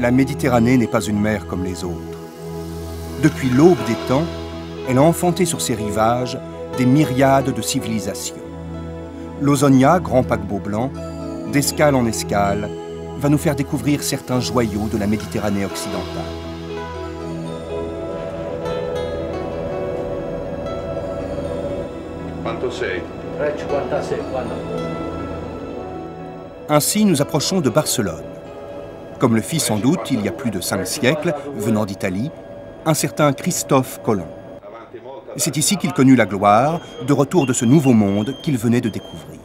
La Méditerranée n'est pas une mer comme les autres. Depuis l'aube des temps, elle a enfanté sur ses rivages des myriades de civilisations. L'Ausonia, grand paquebot blanc, d'escale en escale, va nous faire découvrir certains joyaux de la Méditerranée occidentale. Ainsi, nous approchons de Barcelone. Comme le fit sans doute, il y a plus de 5 siècles, venant d'Italie, un certain Christophe Colomb. C'est ici qu'il connut la gloire, de retour de ce nouveau monde qu'il venait de découvrir.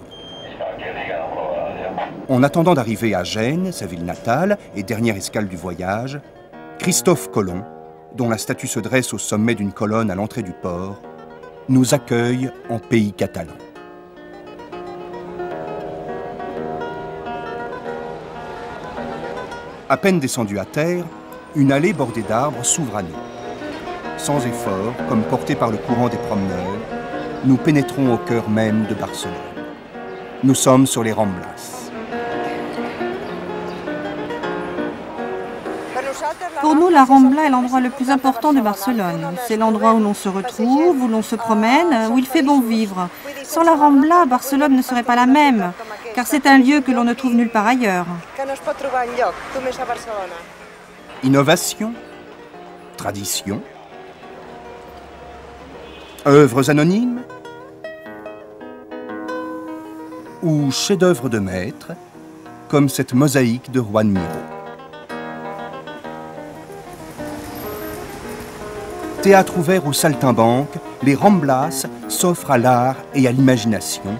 En attendant d'arriver à Gênes, sa ville natale et dernière escale du voyage, Christophe Colomb, dont la statue se dresse au sommet d'une colonne à l'entrée du port, nous accueille en pays catalan. À peine descendu à terre, une allée bordée d'arbres s'ouvre à nous. Sans effort, comme portés par le courant des promeneurs, nous pénétrons au cœur même de Barcelone. Nous sommes sur les Ramblas. Pour nous, la Rambla est l'endroit le plus important de Barcelone. C'est l'endroit où l'on se retrouve, où l'on se promène, où il fait bon vivre. Sans la Rambla, Barcelone ne serait pas la même, car c'est un lieu que l'on ne trouve nulle part ailleurs. Innovation, tradition, œuvres anonymes ou chefs-d'œuvre de maître, comme cette mosaïque de Juan Miró. Théâtre ouvert aux saltimbanques, les Ramblas s'offrent à l'art et à l'imagination,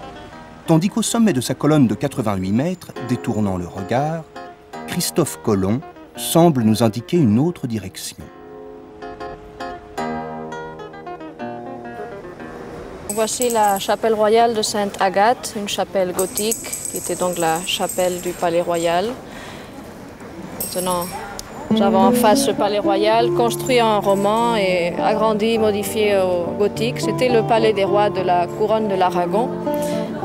tandis qu'au sommet de sa colonne de 88 mètres, détournant le regard, Christophe Colomb semble nous indiquer une autre direction. Voici la chapelle royale de Sainte-Agathe, une chapelle gothique qui était donc la chapelle du palais royal. Maintenant, nous avons en face ce palais royal, construit en roman et agrandi, modifié au gothique. C'était le palais des rois de la couronne de l'Aragon.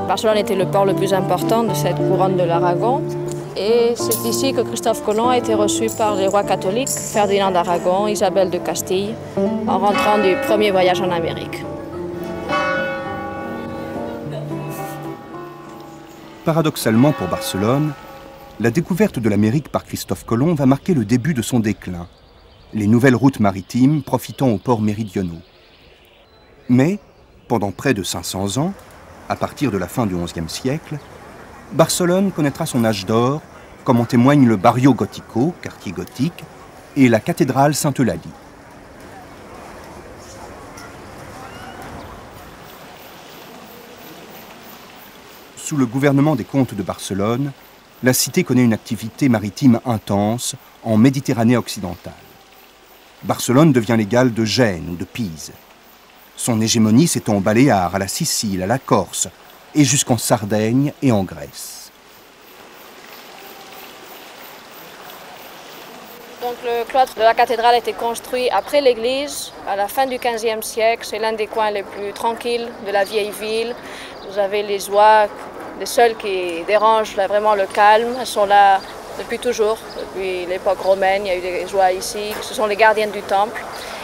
Barcelone était le port le plus important de cette couronne de l'Aragon. Et c'est ici que Christophe Colomb a été reçu par les rois catholiques, Ferdinand d'Aragon, Isabelle de Castille, en rentrant du premier voyage en Amérique. Paradoxalement pour Barcelone, la découverte de l'Amérique par Christophe Colomb va marquer le début de son déclin, les nouvelles routes maritimes profitant aux ports méridionaux. Mais, pendant près de 500 ans, à partir de la fin du XIe siècle, Barcelone connaîtra son âge d'or, comme en témoigne le Barrio Gótico, quartier gothique, et la cathédrale Sainte-Eulalie. Sous le gouvernement des comtes de Barcelone, la cité connaît une activité maritime intense en Méditerranée occidentale. Barcelone devient l'égale de Gênes ou de Pise. Son hégémonie s'étend aux Baléares, à la Sicile, à la Corse, et jusqu'en Sardaigne et en Grèce. Donc le cloître de la cathédrale a été construit après l'église, à la fin du XVe siècle. C'est l'un des coins les plus tranquilles de la vieille ville. Vous avez les oies, les seules qui dérangent là, vraiment le calme. Elles sont là depuis toujours, depuis l'époque romaine. Il y a eu des oies ici, ce sont les gardiennes du temple.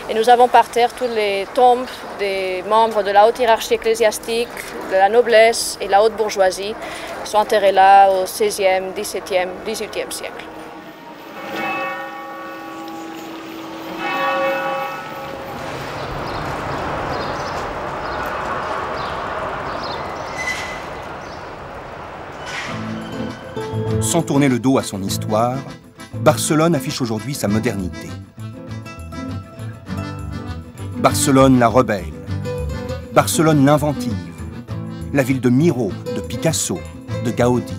Et nous avons par terre toutes les tombes des membres de la haute hiérarchie ecclésiastique, de la noblesse et de la haute bourgeoisie, qui sont enterrés là au XVIe, XVIIe, XVIIIe siècle. Sans tourner le dos à son histoire, Barcelone affiche aujourd'hui sa modernité. Barcelone la rebelle, Barcelone l'inventive, la ville de Miró, de Picasso, de Gaudi.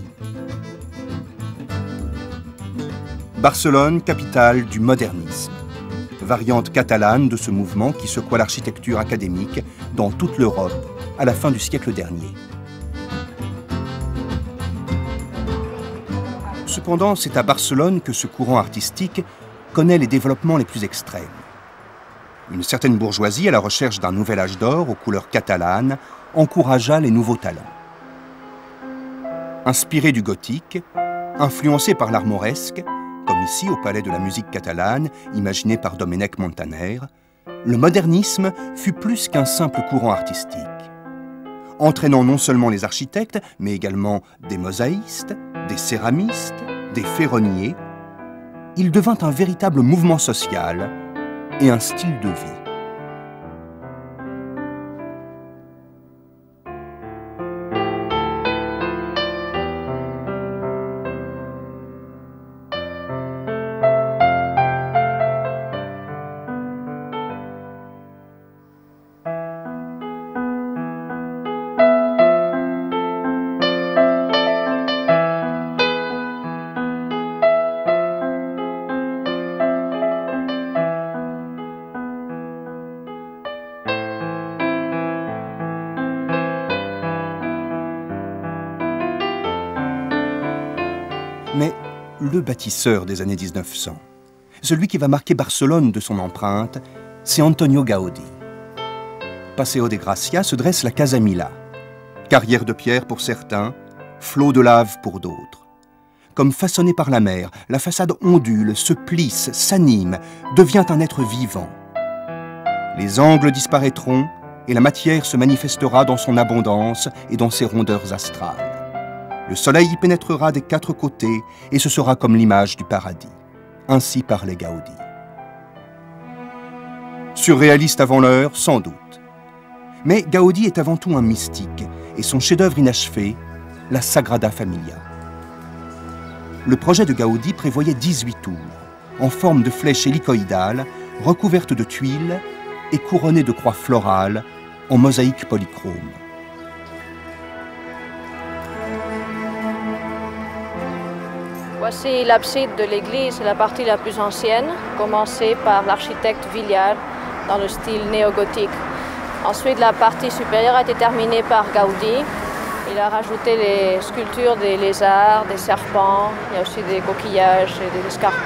Barcelone, capitale du modernisme, variante catalane de ce mouvement qui secoua l'architecture académique dans toute l'Europe à la fin du siècle dernier. Cependant, c'est à Barcelone que ce courant artistique connaît les développements les plus extrêmes. Une certaine bourgeoisie, à la recherche d'un nouvel âge d'or aux couleurs catalanes, encouragea les nouveaux talents. Inspiré du gothique, influencé par l'art mauresque, comme ici au Palais de la musique catalane, imaginé par Domènech Montaner, le modernisme fut plus qu'un simple courant artistique. Entraînant non seulement les architectes, mais également des mosaïstes, des céramistes, des ferronniers, il devint un véritable mouvement social et un style de vie. Mais le bâtisseur des années 1900, celui qui va marquer Barcelone de son empreinte, c'est Antonio Gaudí. Paseo de Gracia se dresse la Casa Milà, carrière de pierre pour certains, flot de lave pour d'autres. Comme façonnée par la mer, la façade ondule, se plisse, s'anime, devient un être vivant. Les angles disparaîtront et la matière se manifestera dans son abondance et dans ses rondeurs astrales. Le soleil y pénétrera des quatre côtés et ce sera comme l'image du paradis. Ainsi parlait Gaudí. Surréaliste avant l'heure, sans doute. Mais Gaudí est avant tout un mystique et son chef-d'œuvre inachevé, la Sagrada Familia. Le projet de Gaudí prévoyait 18 tours, en forme de flèches hélicoïdales, recouvertes de tuiles et couronnées de croix florales en mosaïque polychrome. Voici l'abside de l'église, c'est la partie la plus ancienne, commencée par l'architecte Villard dans le style néo-gothique. Ensuite, la partie supérieure a été terminée par Gaudí. Il a rajouté les sculptures des lézards, des serpents, il y a aussi des coquillages et des escargots.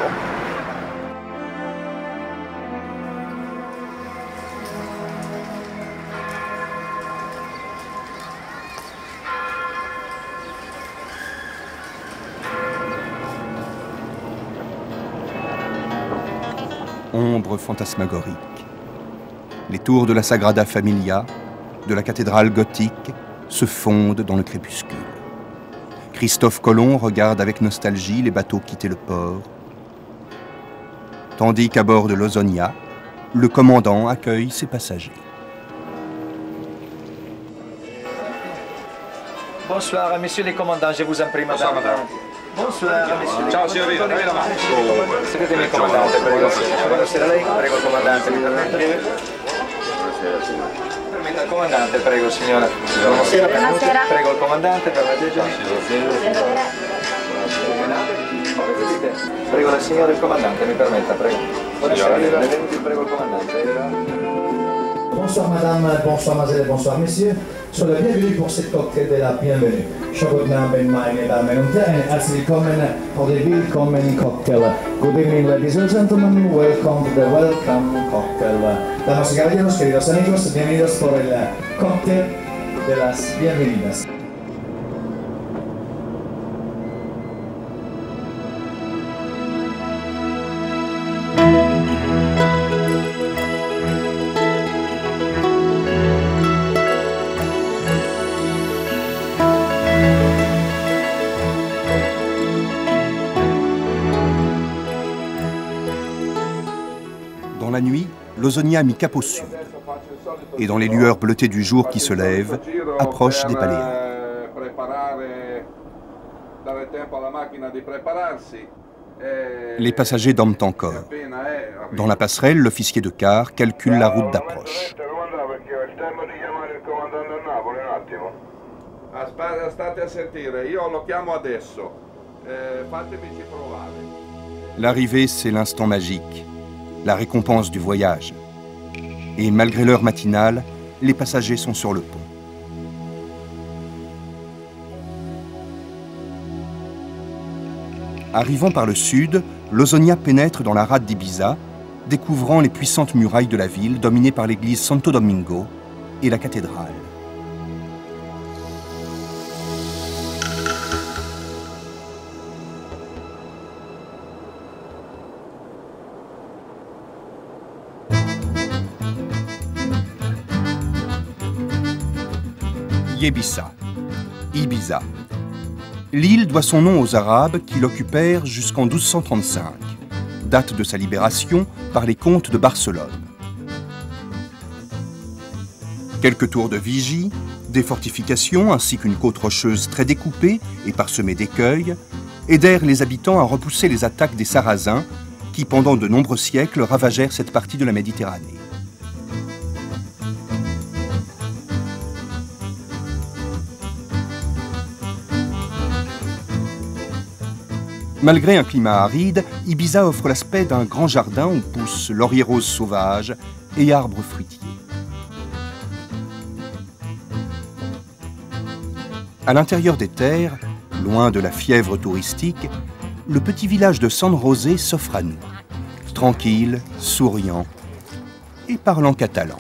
Ombre fantasmagorique. Les tours de la Sagrada Familia, de la cathédrale gothique, se fondent dans le crépuscule. Christophe Colomb regarde avec nostalgie les bateaux quitter le port, tandis qu'à bord de l'Ausonia, le commandant accueille ses passagers. Bonsoir, messieurs les commandants, je vous en prie, madame. Bonsoir, madame. Bonsoir, messieurs. Ciao, signorina, dammi la mano. Sedetemi, il comandante, prego. Buonasera a lei, prego, il comandante, mi permette. Permetta il comandante, prego, signora. Buonasera, benvenuti. Prego, il comandante, permettete. Prego, la signora il comandante, mi permetta, prego. Buonasera, benvenuti, prego, il comandante. Bonsoir madame, bonsoir mademoiselle, bonsoir messieurs. Soyez les bienvenus pour cette cocktail de la bienvenue. Schönen Abend, meine Damen und Herren. Herzlich willkommen for the Willkommen Cocktail. Good evening, ladies and gentlemen. Welcome to the Welcome Cocktail. Damas y caballeros, queridos amigos, bienvenidos por el cóctel de las bienvenidas. Dans la nuit, l'Ausonia a mis cap au sud. Et dans les lueurs bleutées du jour qui se lève, approche des Paléens. Les passagers dorment encore. Dans la passerelle, l'officier de quart calcule la route d'approche. L'arrivée, c'est l'instant magique, la récompense du voyage. Et malgré l'heure matinale, les passagers sont sur le pont. Arrivant par le sud, l'Ausonia pénètre dans la rade d'Ibiza, découvrant les puissantes murailles de la ville dominées par l'église Santo Domingo et la cathédrale. Yébissa, Ibiza. L'île doit son nom aux Arabes qui l'occupèrent jusqu'en 1235, date de sa libération par les comtes de Barcelone. Quelques tours de vigie, des fortifications ainsi qu'une côte rocheuse très découpée et parsemée d'écueils aidèrent les habitants à repousser les attaques des Sarrasins qui, pendant de nombreux siècles, ravagèrent cette partie de la Méditerranée. Malgré un climat aride, Ibiza offre l'aspect d'un grand jardin où poussent lauriers roses sauvages et arbres fruitiers. À l'intérieur des terres, loin de la fièvre touristique, le petit village de San José s'offre à nous, tranquille, souriant et parlant catalan.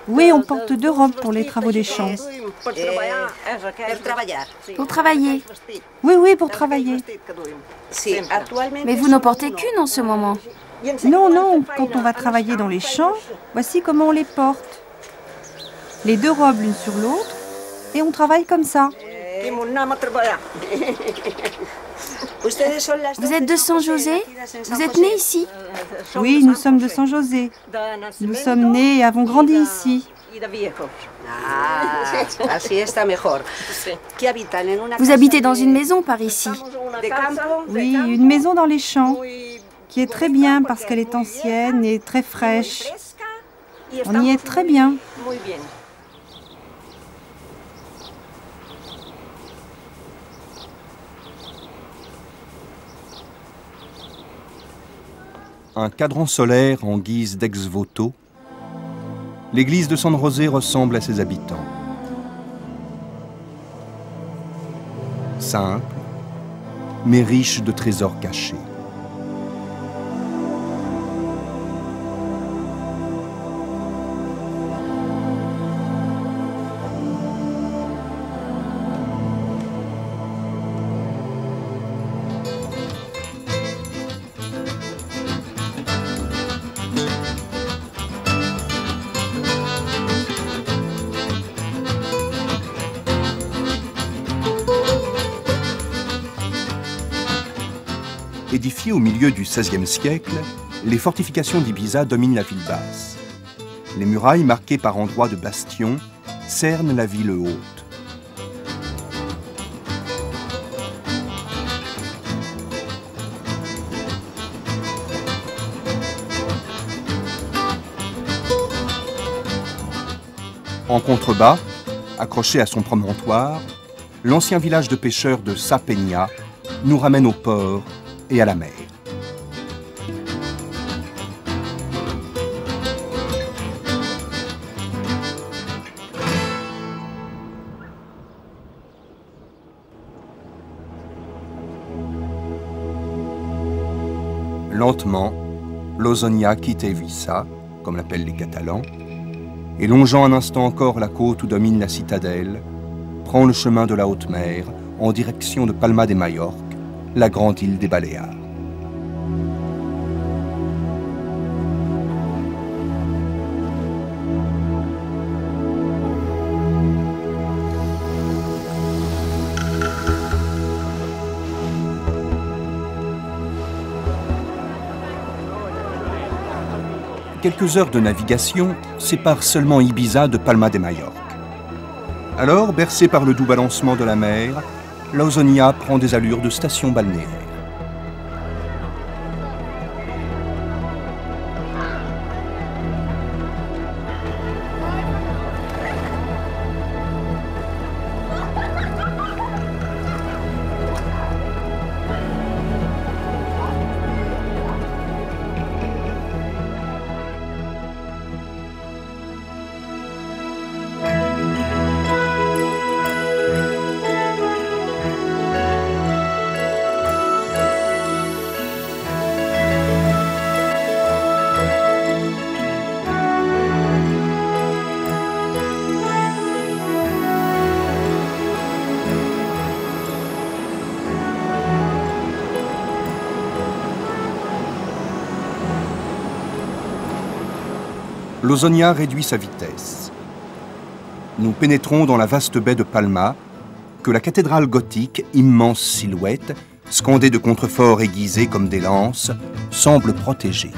Oui, on porte 2 robes pour les travaux des champs. Pour travailler. Oui, pour travailler. Mais vous n'en portez qu'une en ce moment. Non, quand on va travailler dans les champs, voici comment on les porte. Les 2 robes l'une sur l'autre, et on travaille comme ça. Vous êtes de San José? Vous êtes né ici? Oui, nous sommes de San José. Nous sommes nés et avons grandi ici. Vous habitez dans une maison par ici? Oui, une maison dans les champs, qui est très bien parce qu'elle est ancienne et très fraîche. On y est très bien. Un cadran solaire en guise d'ex-voto, l'église de San José ressemble à ses habitants. Simple, mais riche de trésors cachés. Édifiées au milieu du XVIe siècle, les fortifications d'Ibiza dominent la ville basse. Les murailles, marquées par endroits de bastions, cernent la ville haute. En contrebas, accroché à son promontoire, l'ancien village de pêcheurs de Sa Peña nous ramène au port et à la mer. Lentement, l'Ausonia quitte Eivissa, comme l'appellent les Catalans, et longeant un instant encore la côte où domine la citadelle, prend le chemin de la haute mer en direction de Palma de Majorque, la grande île des Baléares. Quelques heures de navigation séparent seulement Ibiza de Palma de Majorque. Alors, bercé par le doux balancement de la mer, l'Ausonia prend des allures de station balnéaire. l'Ausonia réduit sa vitesse. Nous pénétrons dans la vaste baie de Palma, que la cathédrale gothique, immense silhouette, scandée de contreforts aiguisés comme des lances, semble protéger.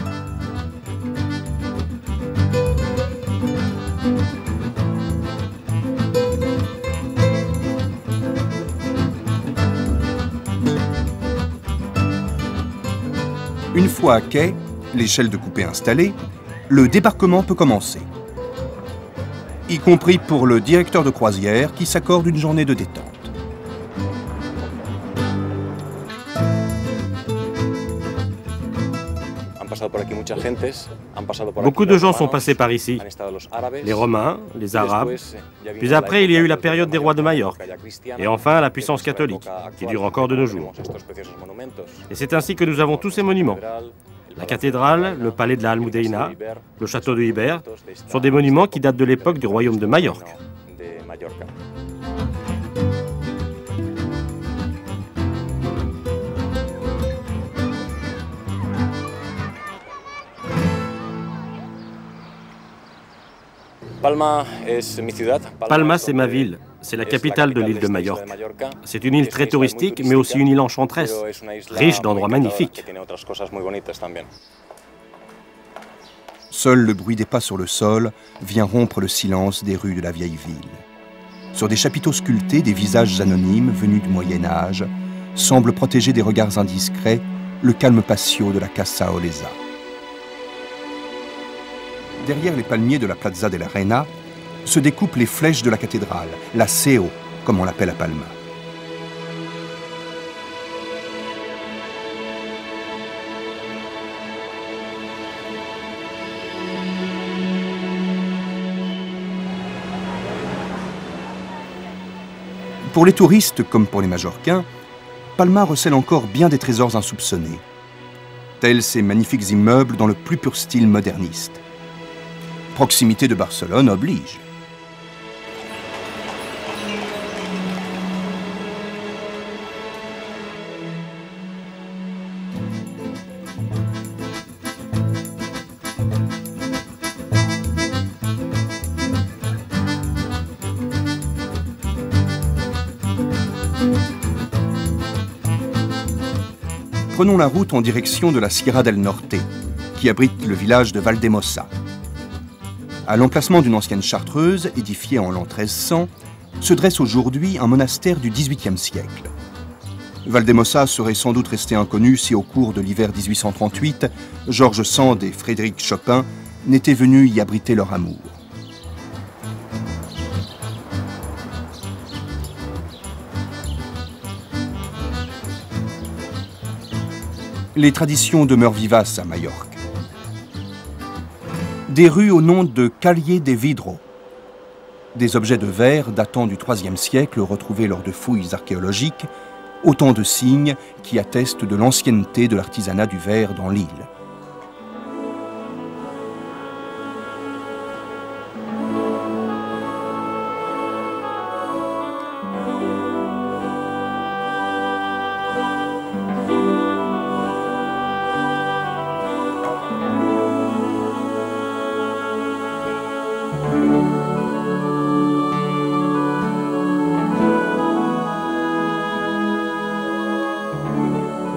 Une fois à quai, l'échelle de coupée installée, le débarquement peut commencer. Y compris pour le directeur de croisière qui s'accorde une journée de détente. Beaucoup de gens sont passés par ici. Les Romains, les Arabes, puis après il y a eu la période des rois de Majorque, et enfin la puissance catholique, qui dure encore de nos jours. Et c'est ainsi que nous avons tous ces monuments. La cathédrale, le palais de la Almudena, le château de Ibère, sont des monuments qui datent de l'époque du royaume de Majorque. Palma, c'est ma ville. C'est la capitale de l'île de Majorque. C'est une île très touristique, mais aussi une île enchanteresse, riche d'endroits magnifiques. Seul le bruit des pas sur le sol vient rompre le silence des rues de la vieille ville. Sur des chapiteaux sculptés, des visages anonymes venus du Moyen-Âge semblent protéger des regards indiscrets le calme patio de la Casa Olesa. Derrière les palmiers de la Plaza de la Reina se découpent les flèches de la cathédrale, la Seo, comme on l'appelle à Palma. Pour les touristes comme pour les Majorquins, Palma recèle encore bien des trésors insoupçonnés, tels ces magnifiques immeubles dans le plus pur style moderniste. Proximité de Barcelone oblige. Prenons la route en direction de la Sierra del Norte, qui abrite le village de Valdemosa. À l'emplacement d'une ancienne chartreuse, édifiée en l'an 1300, se dresse aujourd'hui un monastère du XVIIIe siècle. Valdemosa serait sans doute resté inconnu si au cours de l'hiver 1838, George Sand et Frédéric Chopin n'étaient venus y abriter leur amour. Les traditions demeurent vivaces à Majorque. Des rues au nom de Calle de Vidro, des objets de verre datant du IIIe siècle retrouvés lors de fouilles archéologiques, autant de signes qui attestent de l'ancienneté de l'artisanat du verre dans l'île.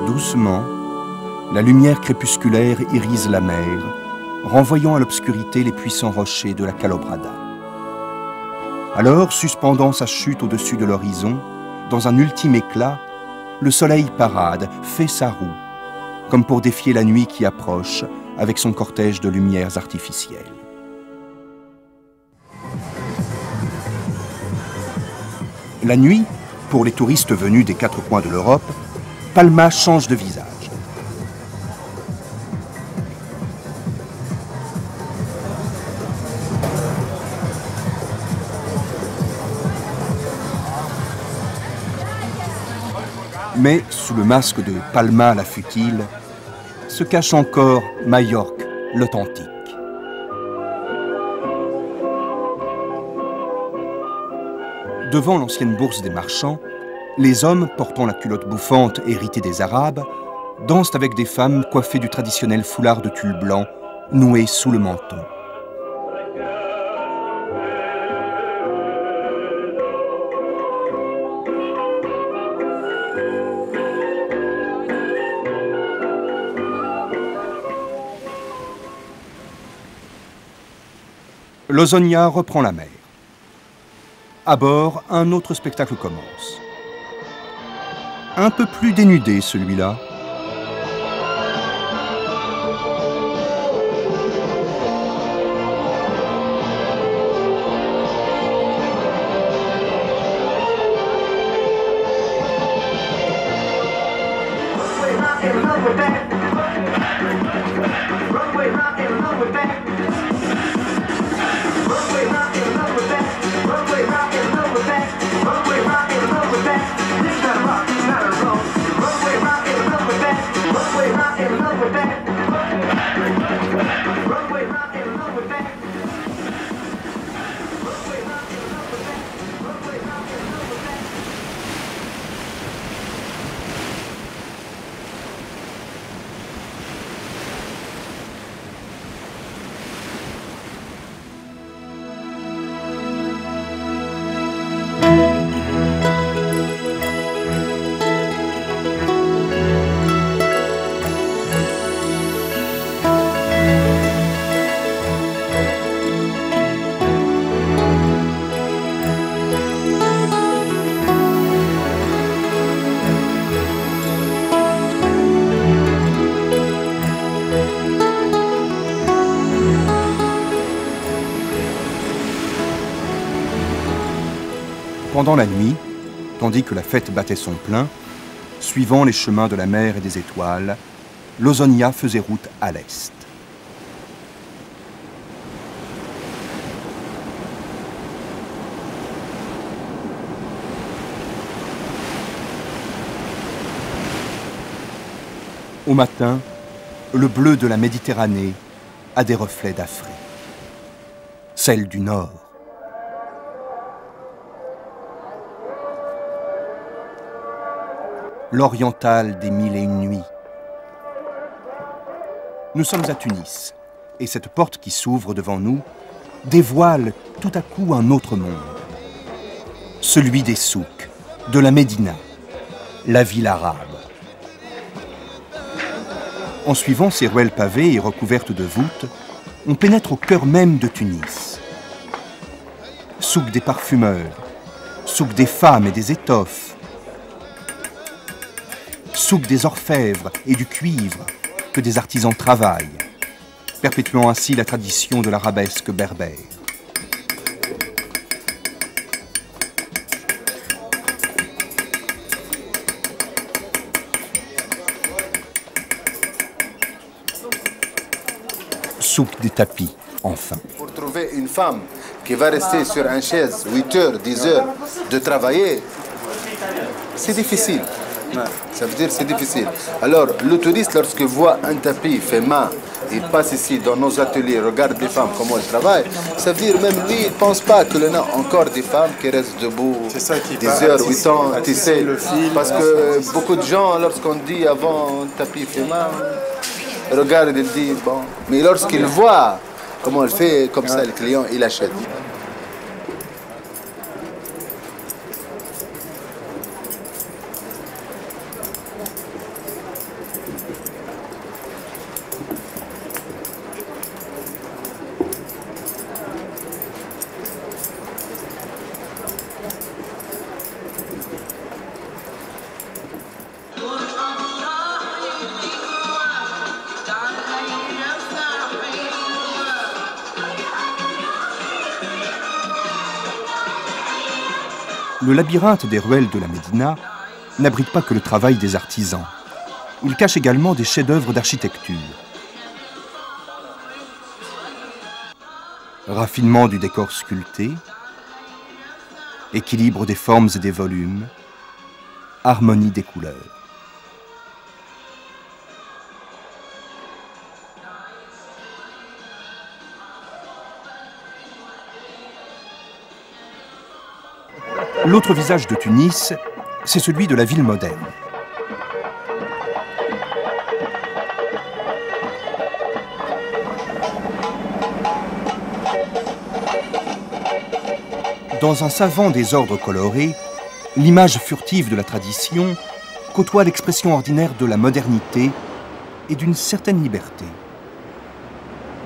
Doucement, la lumière crépusculaire irise la mer, renvoyant à l'obscurité les puissants rochers de la Calobrada. Alors, suspendant sa chute au-dessus de l'horizon, dans un ultime éclat, le soleil parade, fait sa roue, comme pour défier la nuit qui approche avec son cortège de lumières artificielles. La nuit, pour les touristes venus des quatre coins de l'Europe, Palma change de visage. Mais sous le masque de Palma la futile, se cache encore Majorque l'authentique. Devant l'ancienne bourse des marchands, les hommes, portant la culotte bouffante héritée des Arabes, dansent avec des femmes coiffées du traditionnel foulard de tulle blanc, noué sous le menton. l'Ausonia reprend la mer. À bord, un autre spectacle commence. Un peu plus dénudé, celui-là. Pendant la nuit, tandis que la fête battait son plein, suivant les chemins de la mer et des étoiles, l'Ausonia faisait route à l'est. Au matin, le bleu de la Méditerranée a des reflets d'Afrique. Celle du Nord. L'oriental des 1001 nuits. Nous sommes à Tunis, et cette porte qui s'ouvre devant nous dévoile tout à coup un autre monde. Celui des souks, de la Médina, la ville arabe. En suivant ces ruelles pavées et recouvertes de voûtes, on pénètre au cœur même de Tunis. Souk des parfumeurs, souk des femmes et des étoffes, souk des orfèvres et du cuivre que des artisans travaillent, perpétuant ainsi la tradition de l'arabesque berbère. Souk des tapis, enfin. Pour trouver une femme qui va rester sur une chaise 8 heures, 10 heures de travailler, c'est difficile. Ça veut dire c'est difficile. Alors, le touriste, lorsqu'il voit un tapis fait main, il passe ici dans nos ateliers, regarde des femmes comment elles travaillent, ça veut dire même lui, il ne pense pas qu'il y en a encore des femmes qui restent debout 10 heures, 8 ans, tisser. Parce que beaucoup de gens, lorsqu'on dit avant un tapis fait main, regarde, il dit bon. Mais lorsqu'il voit comment elle fait, comme ça, le client, il achète. Le labyrinthe des ruelles de la Médina n'abrite pas que le travail des artisans. Il cache également des chefs-d'œuvre d'architecture. Raffinement du décor sculpté, équilibre des formes et des volumes, harmonie des couleurs. L'autre visage de Tunis, c'est celui de la ville moderne. Dans un savant désordre coloré, l'image furtive de la tradition côtoie l'expression ordinaire de la modernité et d'une certaine liberté.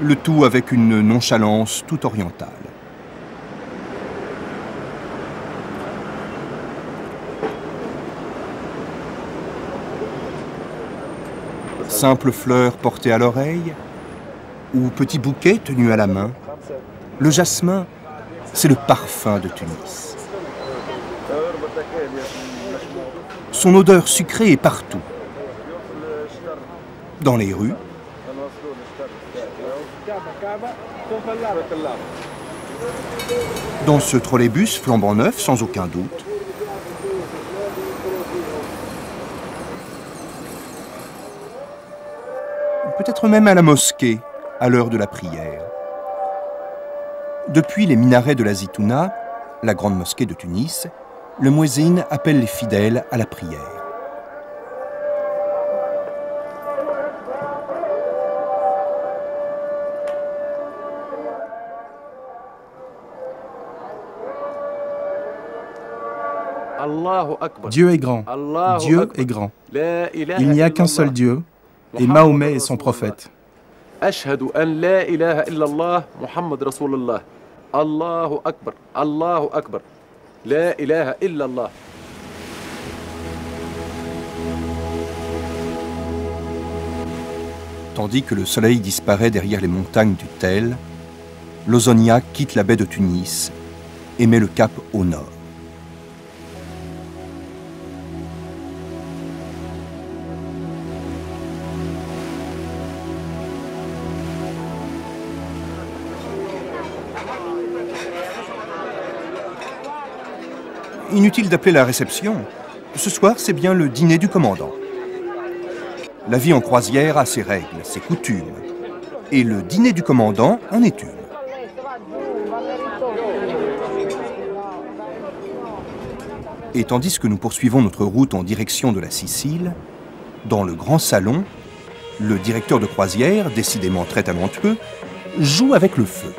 le tout avec une nonchalance tout orientale. Simple fleur portée à l'oreille ou petit bouquet tenu à la main, le jasmin, c'est le parfum de Tunis. Son odeur sucrée est partout. Dans les rues, dans ce trolleybus flambant neuf, sans aucun doute, peut-être même à la mosquée, à l'heure de la prière. Depuis les minarets de la Zitouna, la grande mosquée de Tunis, le muezzin appelle les fidèles à la prière. Dieu est grand. Dieu est grand. Il n'y a qu'un seul Dieu, et Mahomet est son prophète. أشهد أن لا إله إلا الله محمد رسول الله الله أكبر الله أكبر لا إله إلا الله. Tandis que le soleil disparaît derrière les montagnes du Tel, l'Ausonia quitte la baie de Tunis et met le cap au nord. Inutile d'appeler la réception. Ce soir, c'est bien le dîner du commandant. La vie en croisière a ses règles, ses coutumes. Et le dîner du commandant en est une. Et tandis que nous poursuivons notre route en direction de la Sicile, dans le grand salon, le directeur de croisière, décidément très talentueux, joue avec le feu.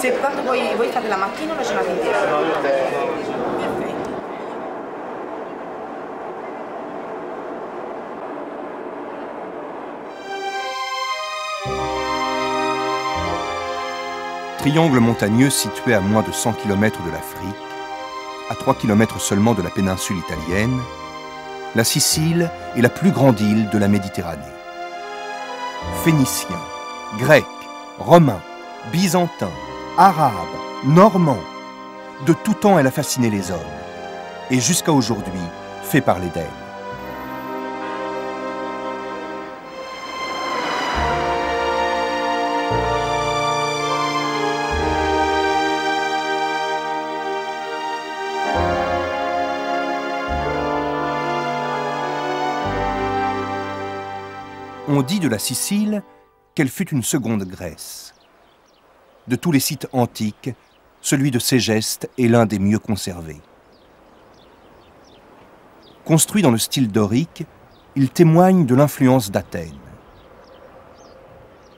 Se quando voi fate la mattina o la giornata intera? Triangle montagneux situé à moins de 100 km de l'Afrique, à 3 km seulement de la péninsule italienne, la Sicile est la plus grande île de la Méditerranée. Phéniciens, Grecs, Romains, Byzantins, Arabes, Normands, de tout temps elle a fasciné les hommes, et jusqu'à aujourd'hui fait parler d'elle. On dit de la Sicile qu'elle fut une seconde Grèce. De tous les sites antiques, celui de Ségeste est l'un des mieux conservés. Construit dans le style dorique, il témoigne de l'influence d'Athènes.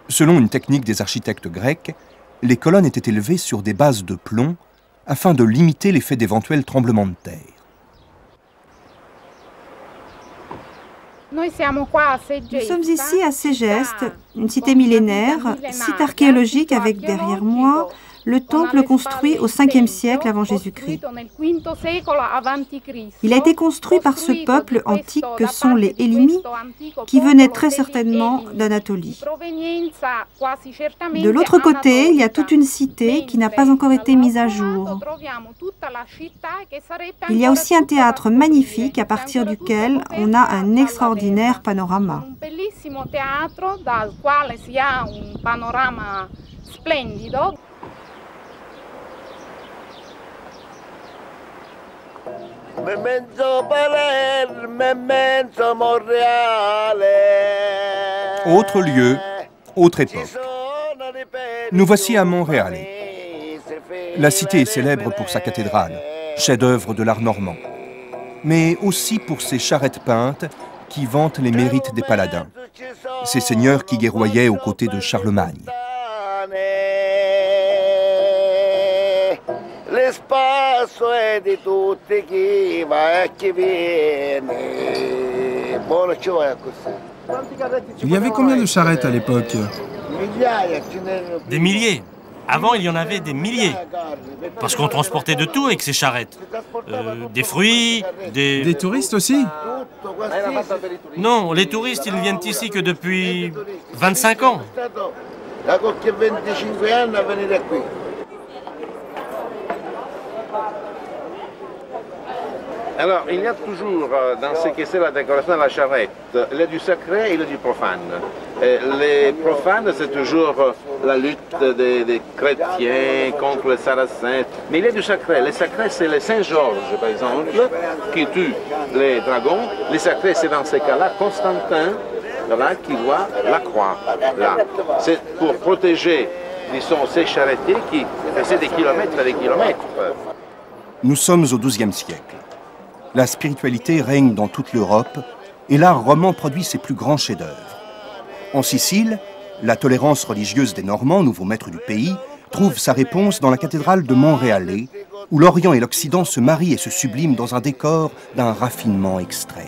Selon une technique des architectes grecs, les colonnes étaient élevées sur des bases de plomb afin de limiter l'effet d'éventuels tremblements de terre. Nous sommes ici à Ségeste, une cité millénaire, site archéologique avec derrière moi le temple construit au 5e siècle avant Jésus-Christ. Il a été construit par ce peuple antique que sont les Élimi, qui venaient très certainement d'Anatolie. De l'autre côté, il y a toute une cité qui n'a pas encore été mise à jour. Il y a aussi un théâtre magnifique à partir duquel on a un extraordinaire panorama. Autre lieu, autre époque. Nous voici à Montréal. La cité est célèbre pour sa cathédrale, chef-d'œuvre de l'art normand, mais aussi pour ses charrettes peintes qui vantent les mérites des paladins, ces seigneurs qui guerroyaient aux côtés de Charlemagne. Il y avait combien de charrettes à l'époque? Des milliers. Avant, il y en avait des milliers. Parce qu'on transportait de tout avec ces charrettes. Des fruits, Des touristes aussi? Non, les touristes, ils viennent ici que depuis 25 ans. Alors, il y a toujours dans ce que c'est la décoration de la charrette, il y a du sacré et il y a du profane. Les profanes, c'est toujours la lutte des chrétiens contre les sarrasins. Mais il y a du sacré. Les sacrés, c'est les Saint-Georges, par exemple, qui tue les dragons. Les sacrés, c'est dans ces cas-là Constantin, là, qui voit la croix. Là. C'est pour protéger, disons, ces charretiers qui faisaient des kilomètres et des kilomètres. Nous sommes au XIIe siècle. La spiritualité règne dans toute l'Europe et l'art roman produit ses plus grands chefs-d'œuvre. En Sicile, la tolérance religieuse des Normands, nouveaux maîtres du pays, trouve sa réponse dans la cathédrale de Montréal, où l'Orient et l'Occident se marient et se subliment dans un décor d'un raffinement extrême.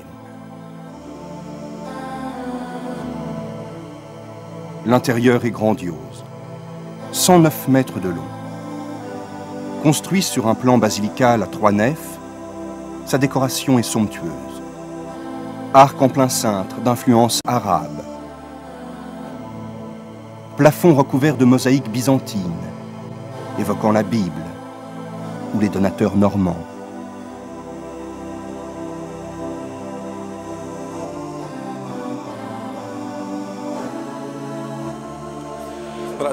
L'intérieur est grandiose, 109 mètres de long. Construit sur un plan basilical à 3 nefs, sa décoration est somptueuse. Arc en plein cintre d'influence arabe. Plafond recouvert de mosaïques byzantines, évoquant la Bible ou les donateurs normands.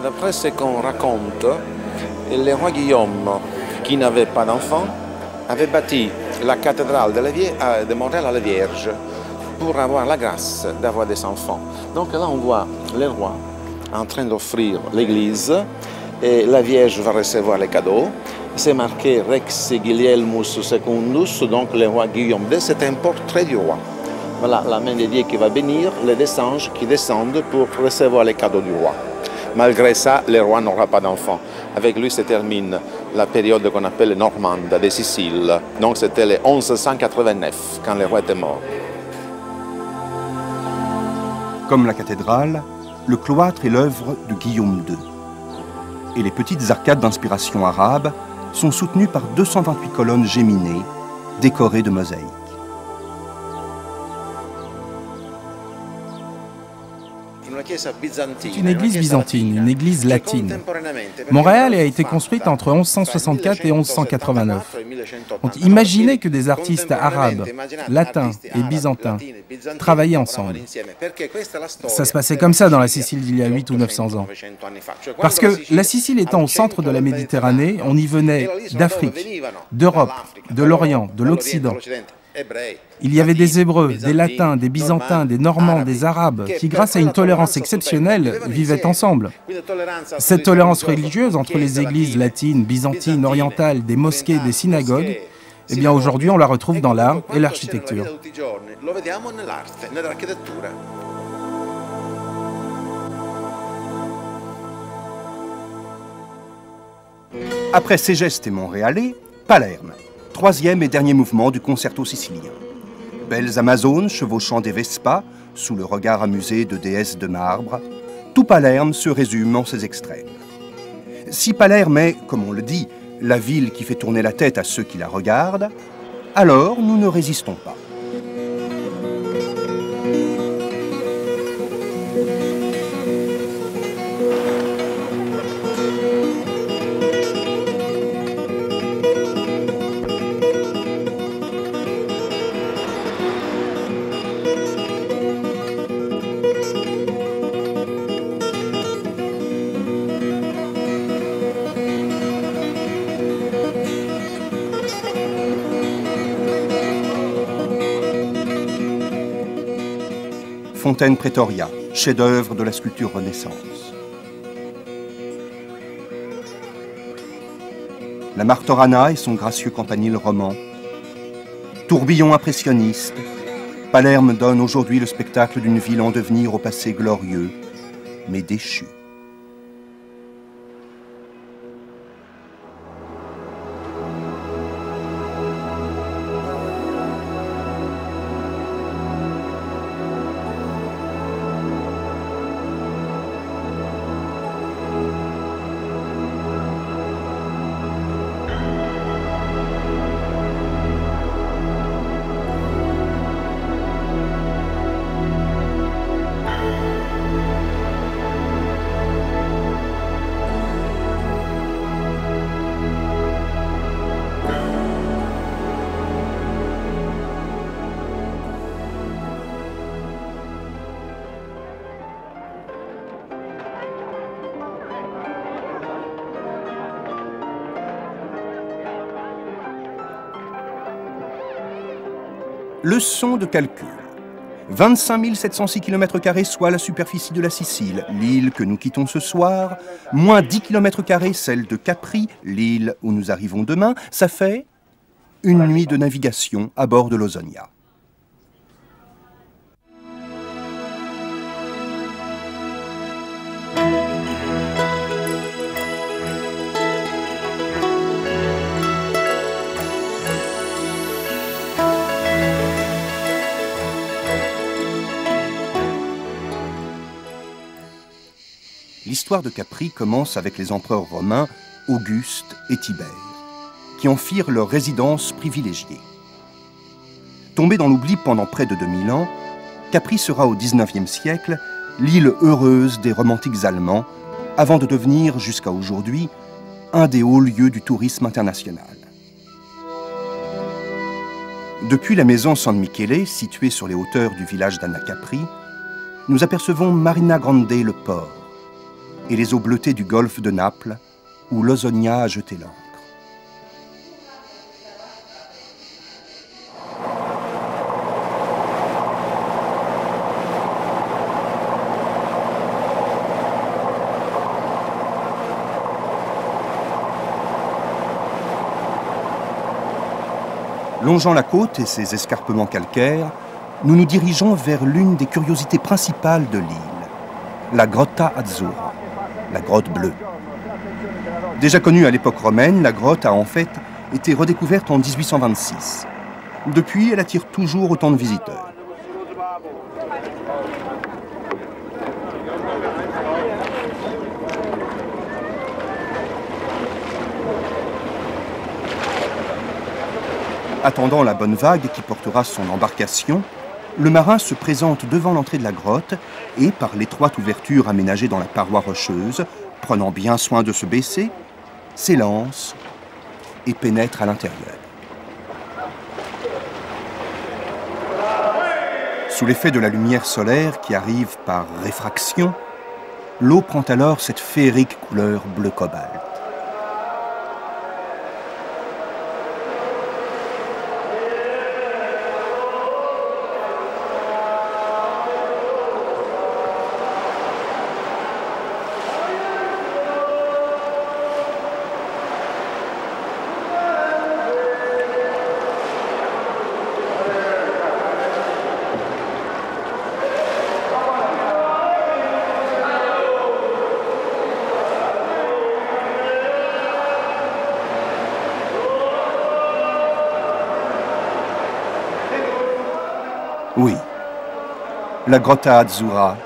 D'après ce qu'on raconte, le roi Guillaume, qui n'avait pas d'enfant, avait bâti la cathédrale de Montréal à la Vierge pour avoir la grâce d'avoir des enfants. Donc là, on voit le roi en train d'offrir l'église et la Vierge va recevoir les cadeaux. C'est marqué Rex Guilielmus Secundus, donc le roi Guillaume II, c'est un portrait du roi. Voilà la main de Dieu qui va bénir, les deux anges qui descendent pour recevoir les cadeaux du roi. Malgré ça, le roi n'aura pas d'enfant. Avec lui se termine la période qu'on appelle normande de Sicile. Donc c'était le 1189, quand le roi était mort. Comme la cathédrale, le cloître est l'œuvre de Guillaume II. Et les petites arcades d'inspiration arabe sont soutenues par 228 colonnes géminées, décorées de mosaïques. C'est une église byzantine, une église latine. Montréal a été construite entre 1164 et 1189. Donc imaginez que des artistes arabes, latins et byzantins travaillaient ensemble. Ça se passait comme ça dans la Sicile d'il y a 8 ou 900 ans. Parce que la Sicile étant au centre de la Méditerranée, on y venait d'Afrique, d'Europe, de l'Orient, de l'Occident. Il y avait des Hébreux, des Latins, des Byzantins, des Normands, des Arabes, qui grâce à une tolérance exceptionnelle vivaient ensemble. Cette tolérance religieuse entre les églises latines, byzantines, orientales, des mosquées, des synagogues, eh bien aujourd'hui on la retrouve dans l'art et l'architecture. Après Ségeste et Monréalais, Palerme, troisième et dernier mouvement du concerto sicilien. Belles Amazones chevauchant des Vespas, sous le regard amusé de déesses de marbre, tout Palerme se résume en ces extrêmes. Si Palerme est, comme on le dit, la ville qui fait tourner la tête à ceux qui la regardent, alors nous ne résistons pas. Fontaine Pretoria, chef-d'œuvre de la sculpture Renaissance. La Martorana et son gracieux campanile roman. Tourbillon impressionniste, Palerme donne aujourd'hui le spectacle d'une ville en devenir au passé glorieux, mais déchue. Leçon de calcul. 25 706 km², soit la superficie de la Sicile, l'île que nous quittons ce soir, moins 10 km², celle de Capri, l'île où nous arrivons demain, ça fait une nuit de navigation à bord de l'Ausonia. L'histoire de Capri commence avec les empereurs romains Auguste et Tibère, qui en firent leur résidence privilégiée. Tombée dans l'oubli pendant près de 2000 ans, Capri sera au XIXe siècle l'île heureuse des romantiques allemands, avant de devenir, jusqu'à aujourd'hui, un des hauts lieux du tourisme international. Depuis la maison San Michele, située sur les hauteurs du village d'Anacapri, nous apercevons Marina Grande, le port, et les eaux bleutées du golfe de Naples, où l'Ausonia a jeté l'ancre. Longeant la côte et ses escarpements calcaires, nous nous dirigeons vers l'une des curiosités principales de l'île, la Grotta Azzurra, la grotte bleue. Déjà connue à l'époque romaine, la grotte a en fait été redécouverte en 1826. Depuis, elle attire toujours autant de visiteurs. Attendant la bonne vague qui portera son embarcation, le marin se présente devant l'entrée de la grotte et, par l'étroite ouverture aménagée dans la paroi rocheuse, prenant bien soin de se baisser, s'élance et pénètre à l'intérieur. Sous l'effet de la lumière solaire qui arrive par réfraction, l'eau prend alors cette féerique couleur bleu cobalt. La Grotta Azzurra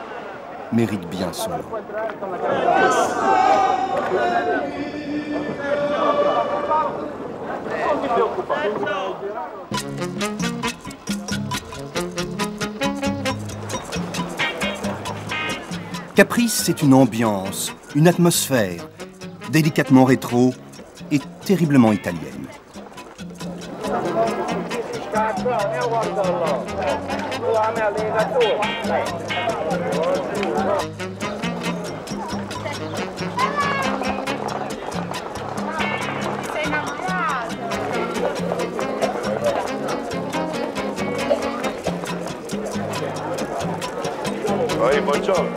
mérite bien son nom. Capri, c'est une ambiance, une atmosphère, délicatement rétro et terriblement italienne. Oui, buongiorno.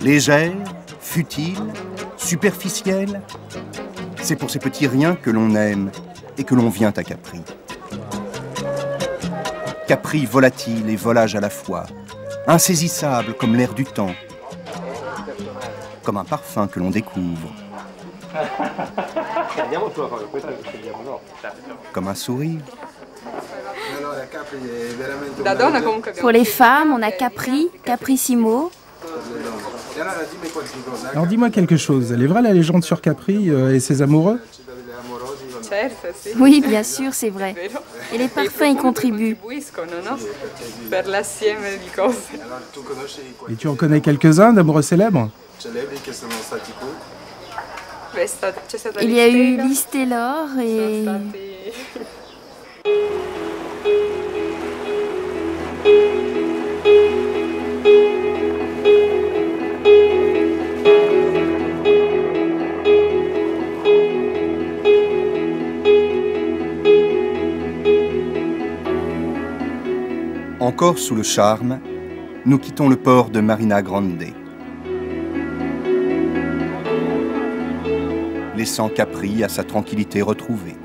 Légère, futile, superficielle, c'est pour ces petits riens que l'on aime et que l'on vient à Capri. Capri volatile et volage à la fois, insaisissable comme l'air du temps, comme un parfum que l'on découvre, comme un sourire. Pour les femmes, on a Capri, Caprissimo. Alors dis-moi quelque chose, elle est vraie la légende sur Capri et ses amoureux? Oui, bien sûr, c'est vrai. Et les parfums y contribuent. Et tu en connais quelques-uns d'amoureux célèbres? Il y a eu Liz Taylor et... Encore sous le charme, nous quittons le port de Marina Grande, laissant Capri à sa tranquillité retrouvée.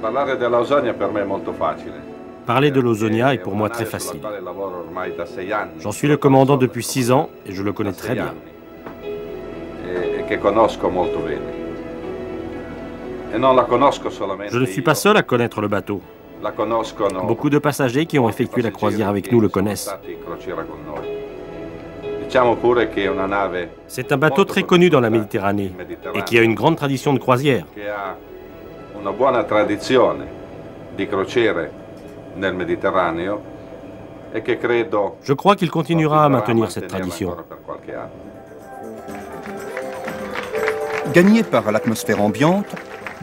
Parlare dell'Ausonia per me è molto facile. Parler de l'Ausonia est pour moi très facile. J'en suis le commandant depuis 6 ans et je le connais très bien. Je ne suis pas seul à connaître le bateau. Beaucoup de passagers qui ont effectué la croisière avec nous le connaissent. C'est un bateau très connu dans la Méditerranée et qui a une grande tradition de croisière. Je crois qu'il continuera à maintenir cette tradition. Gagnés par l'atmosphère ambiante,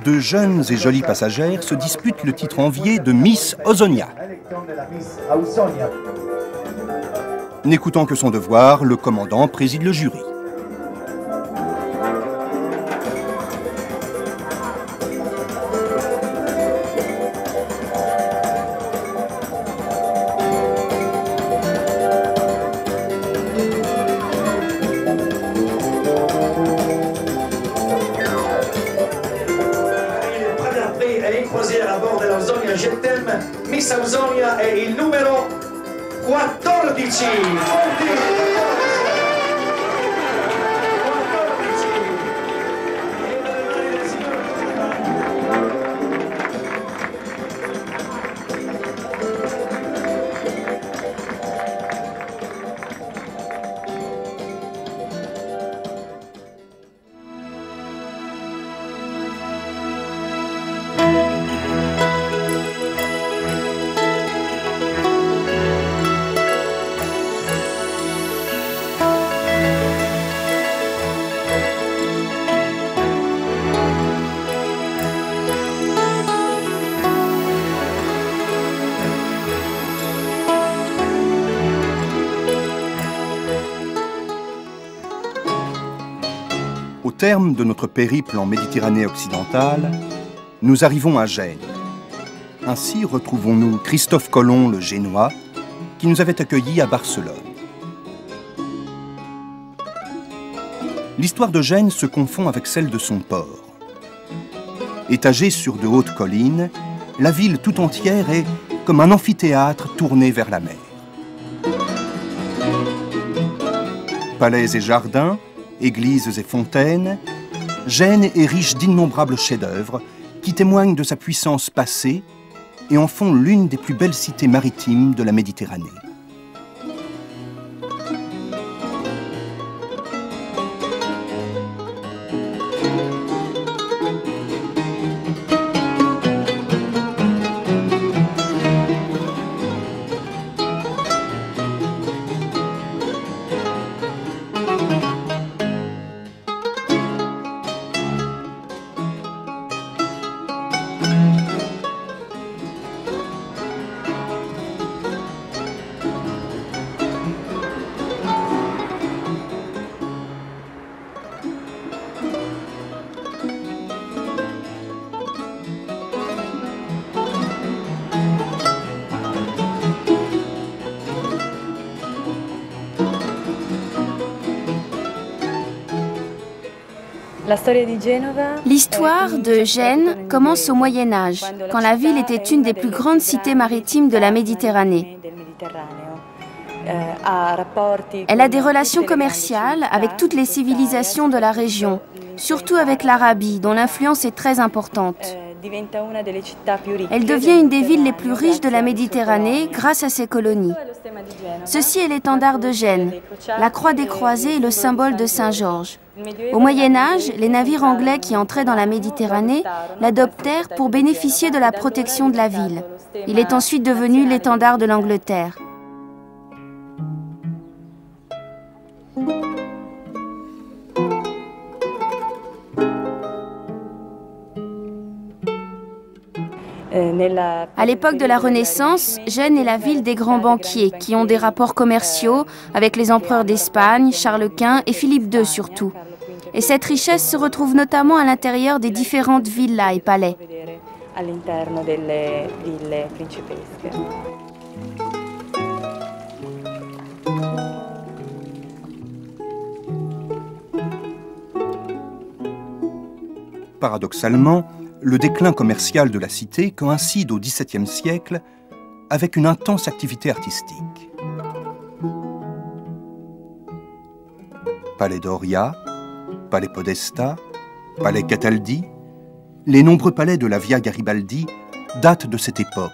de jeunes et jolies passagères se disputent le titre envié de Miss Ausonia. N'écoutant que son devoir, le commandant préside le jury. Miss Ausonia è il numero 14. Au terme de notre périple en Méditerranée occidentale, nous arrivons à Gênes. Ainsi retrouvons-nous Christophe Colomb le Génois, qui nous avait accueillis à Barcelone. L'histoire de Gênes se confond avec celle de son port. Étagée sur de hautes collines, la ville tout entière est comme un amphithéâtre tourné vers la mer. Palais et jardins, églises et fontaines, Gênes est riche d'innombrables chefs-d'œuvre qui témoignent de sa puissance passée et en font l'une des plus belles cités maritimes de la Méditerranée. L'histoire de Gênes commence au Moyen Âge, quand la ville était une des plus grandes cités maritimes de la Méditerranée. Elle a des relations commerciales avec toutes les civilisations de la région, surtout avec l'Arabie, dont l'influence est très importante. Elle devient une des villes les plus riches de la Méditerranée grâce à ses colonies. Ceci est l'étendard de Gênes. La croix des croisés est le symbole de Saint-Georges. Au Moyen-Âge, les navires anglais qui entraient dans la Méditerranée l'adoptèrent pour bénéficier de la protection de la ville. Il est ensuite devenu l'étendard de l'Angleterre. À l'époque de la Renaissance, Gênes est la ville des grands banquiers qui ont des rapports commerciaux avec les empereurs d'Espagne, Charles Quint et Philippe II surtout. Et cette richesse se retrouve notamment à l'intérieur des différentes villas et palais. Paradoxalement, le déclin commercial de la cité coïncide au XVIIe siècle avec une intense activité artistique. Palais Doria, Palais Podesta, Palais Cataldi, les nombreux palais de la Via Garibaldi datent de cette époque.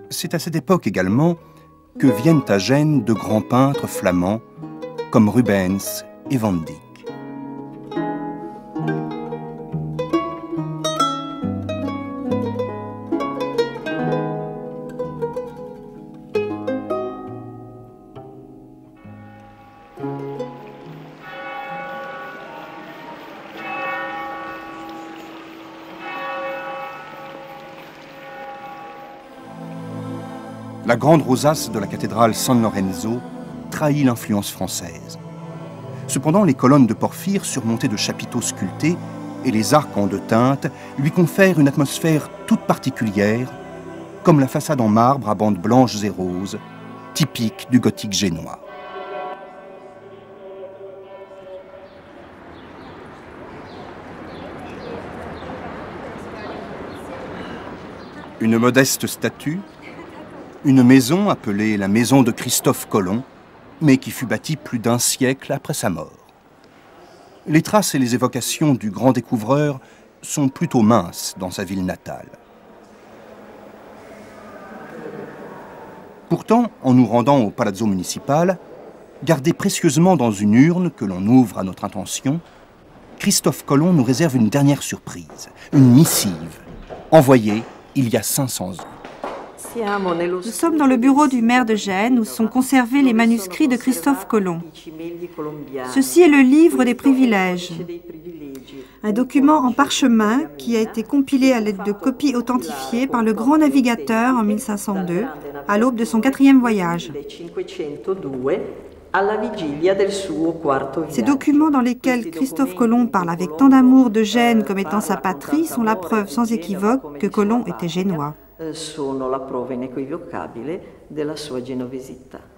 C'est à cette époque également que viennent à Gênes de grands peintres flamands comme Rubens et Van Dyck. La grande rosace de la cathédrale San Lorenzo trahit l'influence française. Cependant, les colonnes de porphyre surmontées de chapiteaux sculptés et les arcs en deux teintes lui confèrent une atmosphère toute particulière, comme la façade en marbre à bandes blanches et roses, typique du gothique génois. Une modeste statue, une maison appelée la maison de Christophe Colomb, mais qui fut bâtie plus d'un siècle après sa mort. Les traces et les évocations du grand découvreur sont plutôt minces dans sa ville natale. Pourtant, en nous rendant au Palazzo Municipal, gardé précieusement dans une urne que l'on ouvre à notre intention, Christophe Colomb nous réserve une dernière surprise, une missive, envoyée il y a 500 ans. Nous sommes dans le bureau du maire de Gênes où sont conservés les manuscrits de Christophe Colomb. Ceci est le livre des privilèges, un document en parchemin qui a été compilé à l'aide de copies authentifiées par le grand navigateur en 1502, à l'aube de son 4e voyage. Ces documents dans lesquels Christophe Colomb parle avec tant d'amour de Gênes comme étant sa patrie sont la preuve sans équivoque que Colomb était génois. della sua genovesità.